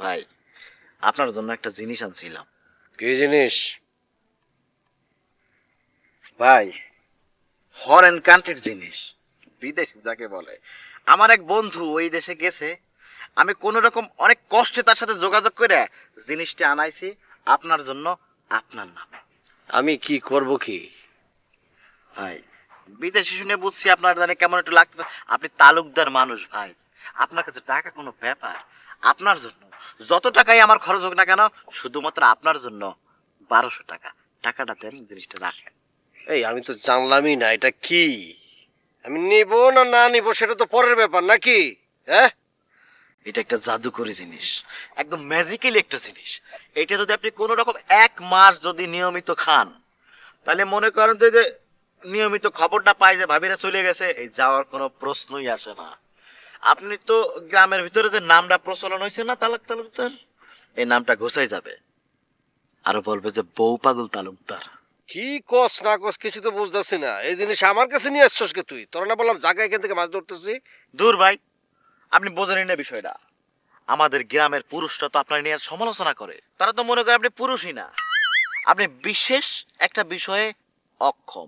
ভাই, আপনার জন্য একটা জিনিস আনছিলাম। কি জিনিস? ভাই, ফরেন কান্ট্রির জিনিস, বিদেশ যাকে বলে। আমার এক বন্ধু ওই দেশে গেছে, আমি কোন রকম অনেক কষ্টে তার সাথে যোগাযোগ করে জিনিসটা আনাইছি আপনার জন্য, আপনার নামে। আমি কি করব কি? ভাই, বিদেশি শুনে বুঝছি আপনার জানে কেমন একটু লাগতেছে। আপনি তালুকদার মানুষ ভাই, আপনার কাছে টাকা কোনো ব্যাপার। আপনার জন্য যত টাকাই আমার খরচ হোক না কেন, শুধুমাত্র আপনার জন্য 1200 টাকা। টাকাটা দেন, জিনিসটা রাখেন। এই আমি তো জানলামই না এটা কি। আমি নিব না না নিব সেটা তো পরের ব্যাপার নাকি? হ্যাঁ, এটা একটা জাদুকরি জিনিস, একদম ম্যাজিক্যালি একটা জিনিস। এটা যদি আপনি কোনো রকম 1 মাস যদি নিয়মিত খান, তাহলে মনে করেন যে নিয়মিত খবরটা পাই যে ভাবিরা চলে গেছে, এই যাওয়ার কোনো প্রশ্নই আসে না। আপনি তো গ্রামের ভিতরে যে নামটা প্রচলন হয়েছে না তালুক তালুকদার, এই নামটা ঘুষাই যাবে, আরো বলবে যে বউ পাগল তালুকদার। কি কস না কস কিছু তো বুঝতেছি না। এই জিনিস আমার কাছে নিয়ে আসছস কে তুই? তোরা না বললাম জায়গা এখান থেকে মাছ ধরতেছি। দূর ভাই, আপনি বোঝেনই না বিষয়টা। আমাদের গ্রামের পুরুষরা তো আপনার নিয়ে সমালোচনা করে, তারা তো মনে করে আপনি পুরুষই না, আপনি বিশেষ একটা বিষয়ে অক্ষম।